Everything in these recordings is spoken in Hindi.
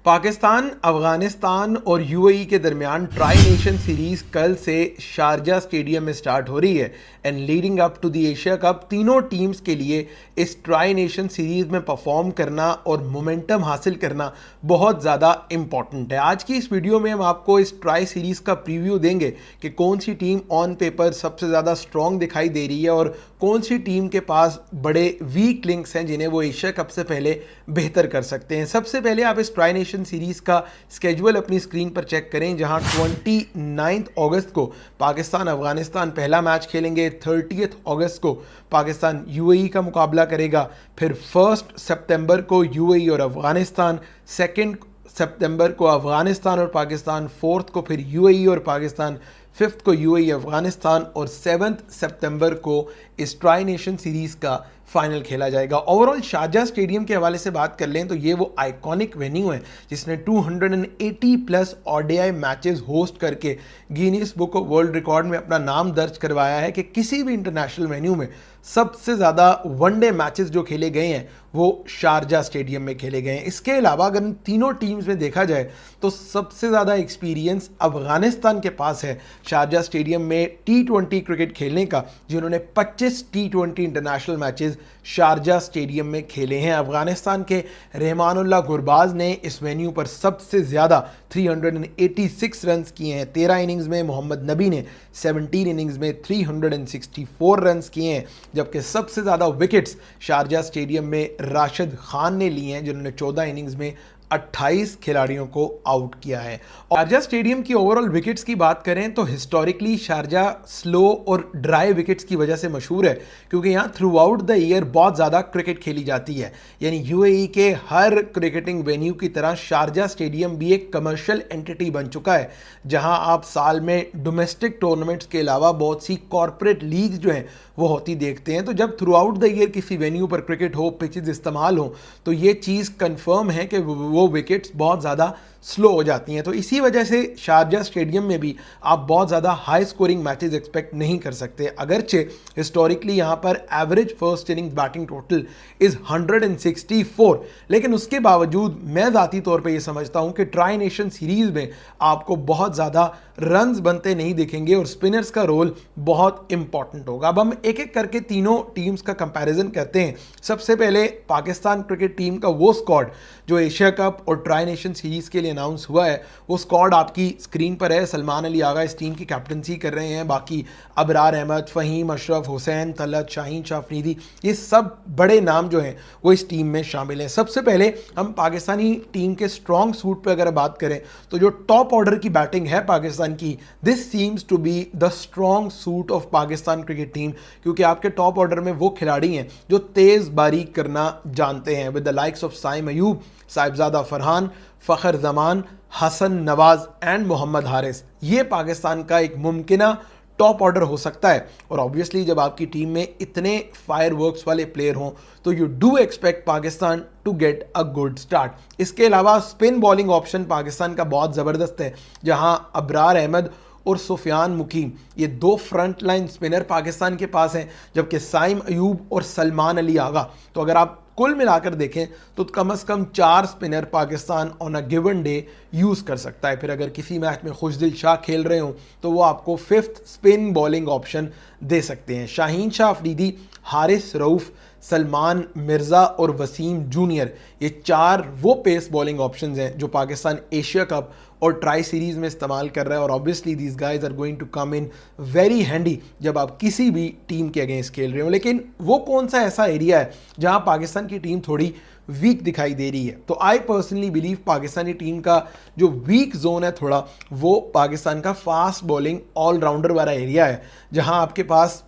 पाकिस्तान, अफगानिस्तान और यूएई के दरमियान ट्राई नेशन सीरीज कल से शारजा स्टेडियम में स्टार्ट हो रही है and leading up to the Asia cup तीनों टीम्स के लिए इस ट्राई नेशन सीरीज में परफॉर्म करना और मोमेंटम हासिल करना बहुत ज़्यादा इंपॉर्टेंट है। आज की इस वीडियो में हम आपको इस ट्राई सीरीज़ का प्रीव्यू देंगे कि कौन सी टीम ऑन पेपर सबसे ज़्यादा स्ट्रॉन्ग दिखाई दे रही है और कौन सी टीम के पास बड़े वीक लिंक्स हैं जिन्हें वो एशिया कप से पहले बेहतर कर सकते हैं। सबसे पहले आप इस ट्राई नेशन सीरीज का स्केड्यूल अपनी स्क्रीन पर चेक करें, जहां 29 अगस्त को पाकिस्तान अफगानिस्तान पहला मैच खेलेंगे, 30 अगस्त को पाकिस्तान यूएई का मुकाबला करेगा, फिर 1 सितंबर को यूएई और अफगानिस्तान, 2 सितंबर को अफगानिस्तान और पाकिस्तान, 4 को फिर यूएई और पाकिस्तान, 5 को यूएई अफगानिस्तान और 7 सितंबर को इस ट्राई नेशन सीरीज का फाइनल खेला जाएगा। ओवरऑल शारजा स्टेडियम के हवाले से बात कर लें तो ये वो आइकॉनिक वेन्यू है जिसने 280 प्लस ओडीआई मैचेस होस्ट करके Guinness book of world record में अपना नाम दर्ज करवाया है कि किसी भी इंटरनेशनल वेन्यू में सबसे ज़्यादा वनडे मैचेस जो खेले गए हैं वो शारजा स्टेडियम में खेले गए हैं। इसके अलावा अगर इन तीनों टीम्स में देखा जाए तो सबसे ज़्यादा एक्सपीरियंस अफगानिस्तान के पास है शारजा स्टेडियम में T20 क्रिकेट खेलने का, जिन्होंने 25 T20 international matches Sharjah stadium में खेले हैं। अफगानिस्तान के रहमानुल्लाह गुरबाज ने इस वेन्यू पर सबसे ज़्यादा 386 रन्स किए हैं। 13 इनिंग्स में मोहम्मद नबी ने 17 इनिंग्स में 364 रन्स किए हैं, जबकि सबसे ज़्यादा विकेट्स शारजा स्टेडियम में राशिद खान ने लिए हैं, जिन्होंने 14 इनिंग्स में 28 खिलाड़ियों को आउट किया है। शारजा स्टेडियम की ओवरऑल विकेट्स की बात करें तो हिस्टोरिकली शारजा स्लो और ड्राई विकेट्स की वजह से मशहूर है, क्योंकि यहाँ थ्रू आउट द ईयर बहुत ज़्यादा क्रिकेट खेली जाती है। यानी यूएई के हर क्रिकेटिंग वेन्यू की तरह शारजा स्टेडियम भी एक कमर्शियल एंटिटी बन चुका है, जहाँ आप साल में डोमेस्टिक टूर्नामेंट्स के अलावा बहुत सी कॉरपोरेट लीग्स जो हैं वो होती देखते हैं। तो जब थ्रू आउट द ईयर किसी वेन्यू पर क्रिकेट हो, पिचेस इस्तेमाल हो, तो ये चीज़ कन्फर्म है कि वो विकेट्स बहुत ज़्यादा स्लो हो जाती हैं। तो इसी वजह से शारजा स्टेडियम में भी आप बहुत ज़्यादा हाई स्कोरिंग मैचेस एक्सपेक्ट नहीं कर सकते। अगरचे हिस्टोरिकली यहाँ पर average first inning batting total is 164, लेकिन उसके बावजूद मैं ज़ाती तौर पे ये समझता हूँ कि ट्राई नेशन सीरीज़ में आपको बहुत ज़्यादा रन्स बनते नहीं दिखेंगे और स्पिनर्स का रोल बहुत इंपॉर्टेंट होगा। अब हम एक एक करके तीनों टीम्स का कंपैरिजन करते हैं। सबसे पहले पाकिस्तान क्रिकेट टीम का वो स्क्वाड जो एशिया कप और ट्राई नेशन सीरीज़ के लिए अनाउंस हुआ है, वो स्क्वाड आपकी स्क्रीन पर है। सलमान अली आगा इस टीम की कैप्टनसी कर रहे हैं, बाकी अबरार अहमद, फ़हीम अशरफ, हुसैन तलत, शाहीन शाह अफरीदी, ये सब बड़े नाम जो हैं वो इस टीम में शामिल हैं। सबसे पहले हम पाकिस्तानी टीम के स्ट्रॉन्ग सूट पर अगर बात करें तो जो टॉप ऑर्डर की बैटिंग है पाकिस्तान की, this seems to be the strong suit of Pakistan cricket team, क्योंकि आपके टॉप ऑर्डर में वो खिलाड़ी हैं जो तेज़ बारीक करना जानते हैं, with the likes of Saim Ayub, Sahibzada Farhan, Fakhar Zaman, Hasan Nawaz and Mohammad Haris. ये पाकिस्तान का एक मुमकिना टॉप ऑर्डर हो सकता है। और ऑब्वियसली जब आपकी टीम में इतने फायरवर्क्स वाले प्लेयर हों तो you do expect Pakistan to get a good start. इसके अलावा स्पिन बॉलिंग ऑप्शन पाकिस्तान का बहुत ज़बरदस्त है, जहां अबरार अहमद और सुफियान मुकीम, ये दो फ्रंट लाइन स्पिनर पाकिस्तान के पास हैं, जबकि साइम अयूब और सलमान अली आगा, तो अगर आप कुल मिलाकर देखें तो कम से कम 4 spinner Pakistan on a given day use कर सकता है। फिर अगर किसी मैच में खुशदिल शाह खेल रहे हो तो वो आपको 5th स्पिन बॉलिंग ऑप्शन दे सकते हैं। शाहीन शाह अफरीदी, हारिस रऊफ़, सलमान मिर्ज़ा और वसीम जूनियर, ये 4 वो पेस बॉलिंग ऑप्शंस हैं जो पाकिस्तान एशिया कप और ट्राई सीरीज़ में इस्तेमाल कर रहा है। और obviously these guys are going to come in very handy जब आप किसी भी टीम के अगेंस्ट खेल रहे हो। लेकिन वो कौन सा ऐसा एरिया है जहां पाकिस्तान की टीम थोड़ी वीक दिखाई दे रही है? तो I personally believe Pakistani team का जो वीक जोन है थोड़ा, वो पाकिस्तान का फास्ट बॉलिंग ऑलराउंडर वाला एरिया है, जहां आपके पास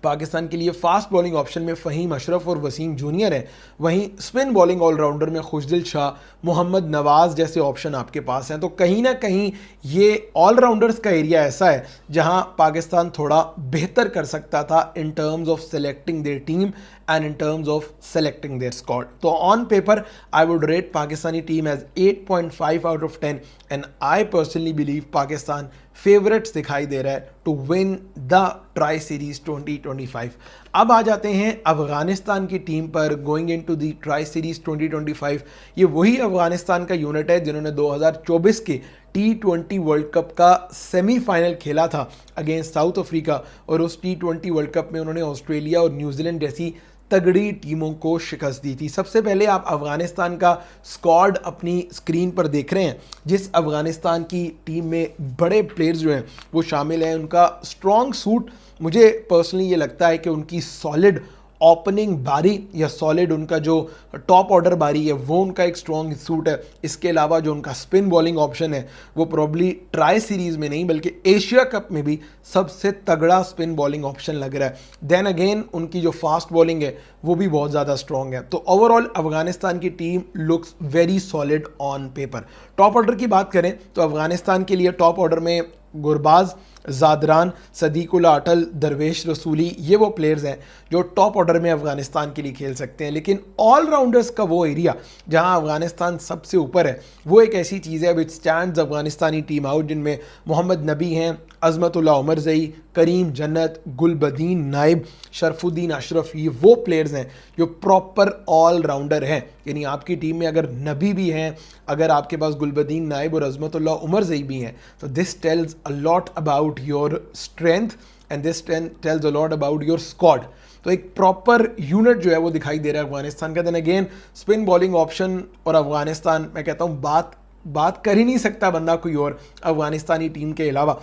पाकिस्तान के लिए फास्ट बॉलिंग ऑप्शन में फ़हीम अशरफ और वसीम जूनियर है, वहीं स्पिन बॉलिंग ऑलराउंडर में खुशदिल शाह, मोहम्मद नवाज़ जैसे ऑप्शन आपके पास हैं। तो कहीं ना कहीं ये ऑलराउंडर्स का एरिया ऐसा है जहां पाकिस्तान थोड़ा बेहतर कर सकता था in terms of selecting their team and in terms of selecting their squad. So on paper, I would rate Pakistani team as 8.5 out of 10 and I personally believe Pakistan favorites दिखाई दे रहा है to win the Tri Series 2025. अब आ जाते हैं अफगानिस्तान की टीम पर going into the tri series 2025. ये वही अफगानिस्तान का यूनिट है जिन्होंने 2024 के T20 वर्ल्ड कप का सेमीफाइनल खेला था अगेंस्ट साउथ अफ्रीका और उस T20 वर्ल्ड कप में उन्होंने ऑस्ट्रेलिया और न्यूजीलैंड जैसी तगड़ी टीमों को शिकस्त दी थी. सबसे पहले आप अफगानिस्तान का स्क्वाड अपनी स्क्रीन पर देख रहे हैं. जिस अफगानिस्तान की टीम में बड़े प्लेयर्स जो हैं वो शामिल हैं, उनका स्ट्रॉन्ग सूट मुझे पर्सनली ये लगता है कि उनकी सॉलिड ओपनिंग बारी या सॉलिड उनका जो टॉप ऑर्डर बारी है वो उनका एक स्ट्रॉन्ग सूट है. इसके अलावा जो उनका स्पिन बॉलिंग ऑप्शन है वो प्रॉब्ली ट्राई सीरीज़ में नहीं बल्कि एशिया कप में भी सबसे तगड़ा स्पिन बॉलिंग ऑप्शन लग रहा है. देन अगेन उनकी जो फास्ट बॉलिंग है वो भी बहुत ज़्यादा स्ट्रॉन्ग है. तो ओवरऑल अफगानिस्तान की team looks very solid on paper. Top order की बात करें तो अफगानिस्तान के लिए टॉप ऑर्डर में गुरबाज, ज़ादरान, सदीकुल्ला अटल, दरवेश रसूली ये वो प्लेयर्स हैं जो टॉप ऑर्डर में अफगानिस्तान के लिए खेल सकते हैं. लेकिन ऑलराउंडर्स का वो एरिया जहां अफगानिस्तान सबसे ऊपर है वो एक ऐसी चीज़ है विच स्टैंड्स अफगानिस्तानी टीम आउट, जिनमें मोहम्मद नबी हैं, अजमतुल्ला उमरजई, करीम जन्नत, गुलबदीन नाइब, शरफुद्दीन अशरफ. ये वो प्लेयर्स हैं जो प्रॉपर ऑलराउंडर हैं. यानी आपकी टीम में अगर नबी भी हैं, अगर आपके पास गुलबदीन नाइब और अजमतुल्ला उमरजई भी हैं, तो this tells a lot about your strength and this tells a lot about your squad. तो एक प्रॉपर यूनिट जो है वो दिखाई दे रहा है अफगानिस्तान का. Then again spin bowling option और अफगानिस्तान, मैं कहता हूँ बात कर ही नहीं सकता बंदा कोई और अफगानिस्तानी टीम के अलावा.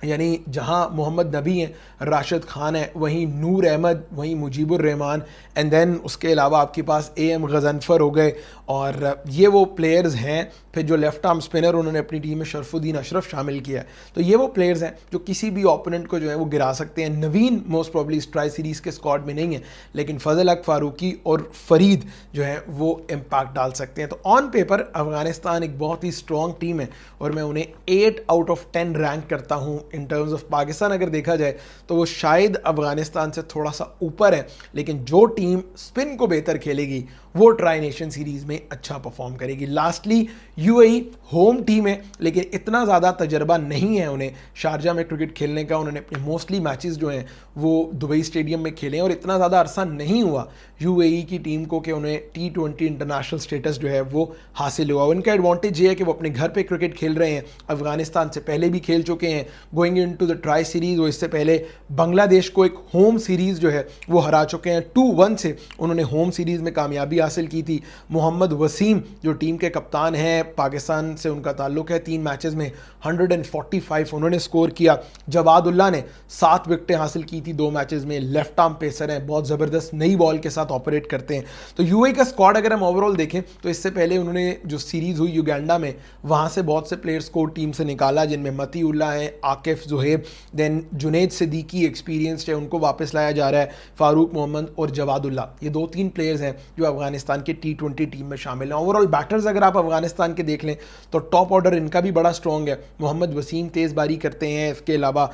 यानी जहां मोहम्मद नबी हैं, राशिद खान है, वहीं नूर अहमद, वहीं मुजीबुर रहमान एंड देन उसके अलावा आपके पास AM गजनफर हो गए और ये वो प्लेयर्स हैं. फिर जो लेफ्ट आर्म स्पिनर उन्होंने अपनी टीम में शरफुद्दीन अशरफ शामिल किया है. तो ये वो प्लेयर्स हैं जो किसी भी ओपोनेंट को जो है वो गिरा सकते हैं. नवीन मोस्ट प्रॉब्ली इस ट्राई सीरीज़ के स्क्वाड में नहीं है, लेकिन फजल हक फारूकी और फरीद जो है वो इम्पैक्ट डाल सकते हैं. तो ऑन पेपर अफगानिस्तान एक बहुत ही स्ट्रॉन्ग टीम है और मैं उन्हें 8 आउट ऑफ 10 रैंक करता हूँ. इन टर्म्स ऑफ पाकिस्तान अगर देखा जाए तो वो शायद अफगानिस्तान से थोड़ा सा ऊपर है, लेकिन जो टीम स्पिन को बेहतर खेलेगी वो ट्राई नेशन सीरीज़ में अच्छा परफॉर्म करेगी. लास्टली UAE होम टीम है, लेकिन इतना ज़्यादा तजर्बा नहीं है उन्हें शारजा में क्रिकेट खेलने का. उन्होंने अपने मोस्टली मैचेस जो हैं वो दुबई स्टेडियम में खेले हैं और इतना ज़्यादा अरसा नहीं हुआ UAE की टीम को कि उन्हें T20 इंटरनेशनल स्टेटस जो है वो हासिल हुआ. उनका एडवांटेज ये है कि वो अपने घर पे क्रिकेट खेल रहे हैं. अफगानिस्तान से पहले भी खेल चुके हैं going into the tri series. वो इससे पहले बांग्लादेश को एक होम सीरीज़ जो है वो हरा चुके हैं. 2-1 से उन्होंने होम सीरीज़ में कामयाबी हासिल की थी. मोहम्मद वसीम जो टीम के कप्तान हैं, पाकिस्तान से उनका ताल्लुक है, 3 मैचेस में 145 उन्होंने स्कोर किया. जवादुल्ला ने 7 विकेटें हासिल की थी 2 मैचेस में. लेफ्ट आर्म पेसर हैं, बहुत ज़बरदस्त नई बॉल के साथ ऑपरेट करते हैं. तो UAE का स्क्वाड अगर हम ओवरऑल देखें तो इससे पहले उन्होंने जो सीरीज़ हुई युगांडा में वहाँ से बहुत से प्लेयर्स को टीम से निकाला, जिनमें मतीउल्लाह हैं, आकिफ ज़ुहैब, देन जुनैद सिद्दीकी एक्सपीरियंस्ड है, उनको वापस लाया जा रहा है, फारूक मोहम्मद और जवादुल्ला. ये 2-3 प्लेयर्स हैं जो अफगानिस्तान के T20 टीम में शामिल हैं. ओवरऑल बैटर्स अगर आप अफगानिस्तान के देख लें तो टॉप ऑर्डर इनका भी बड़ा स्ट्रॉन्ग है. मोहम्मद वसीम तेज़ बारी करते हैं, इसके अलावा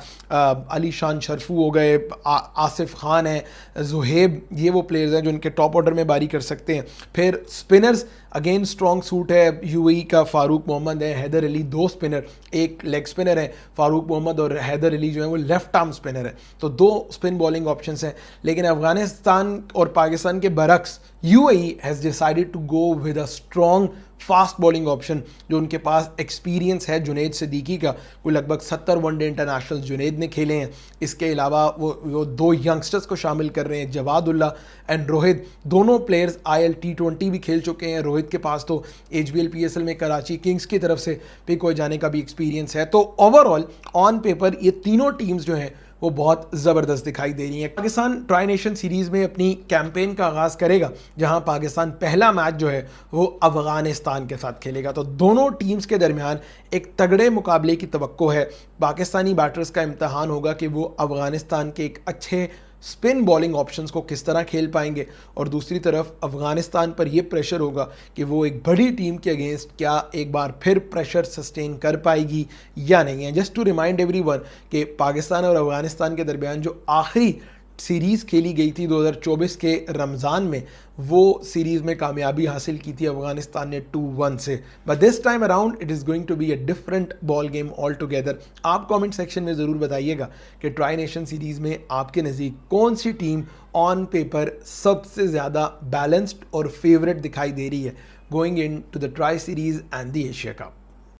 अली शान शरफू हो गए, आसिफ खान है, ज़ुहैब, ये वो प्लेयर्स हैं जो इनके टॉप ऑर्डर में बारी कर सकते हैं. फिर स्पिनर्स अगेन स्ट्रॉन्ग सूट है UAE का. फारूक मोहम्मद है, हैदर अली, 2 स्पिनर, एक लेग स्पिनर है. फारूक मोहम्मद और हैदर अली जो है वो लेफ्ट आर्म स्पिनर है. तो 2 स्पिन बॉलिंग ऑप्शंस हैं. लेकिन अफगानिस्तान और पाकिस्तान के बरक्स UAE has decided to go with a strong fast bowling option. जो उनके पास एक्सपीरियंस है जुनैद सिद्दीकी का, वो लगभग 70 वनडे इंटरनेशनल जुनैद ने खेले हैं. इसके अलावा वो 2 यंगस्टर्स को शामिल कर रहे हैं, जवादुल्ला एंड रोहित. दोनों प्लेयर्स IL T20 भी खेल चुके हैं. रोहित के पास तो HBL PSL में कराची किंग्स की तरफ से पिक हो जाने का भी एक्सपीरियंस है. तो ओवरऑल ऑन पेपर ये तीनों टीम्स जो हैं वो बहुत ज़बरदस्त दिखाई दे रही है. पाकिस्तान ट्राई नेशन सीरीज़ में अपनी कैंपेन का आगाज़ करेगा, जहां पाकिस्तान पहला मैच जो है वो अफगानिस्तान के साथ खेलेगा. तो दोनों टीम्स के दरमियान एक तगड़े मुकाबले की तवक्को है. पाकिस्तानी बैटर्स का इम्तहान होगा कि वो अफगानिस्तान के एक अच्छे स्पिन बॉलिंग ऑप्शंस को किस तरह खेल पाएंगे, और दूसरी तरफ अफगानिस्तान पर यह प्रेशर होगा कि वो एक बड़ी टीम के अगेंस्ट क्या एक बार फिर प्रेशर सस्टेन कर पाएगी या नहीं है. जस्ट टू रिमाइंड एवरीवन कि पाकिस्तान और अफगानिस्तान के दरमियान जो आखिरी सीरीज़ खेली गई थी 2024 के रमज़ान में, वो सीरीज़ में कामयाबी हासिल की थी अफ़गानिस्तान ने 2-1 से। But this time around it is going to be a different ball game all together. आप कमेंट सेक्शन में ज़रूर बताइएगा कि ट्राई नेशन सीरीज़ में आपके नज़दीक कौन सी टीम ऑन पेपर सबसे ज़्यादा बैलेंस्ड और फेवरेट दिखाई दे रही है going into the tri series and the Asia cup.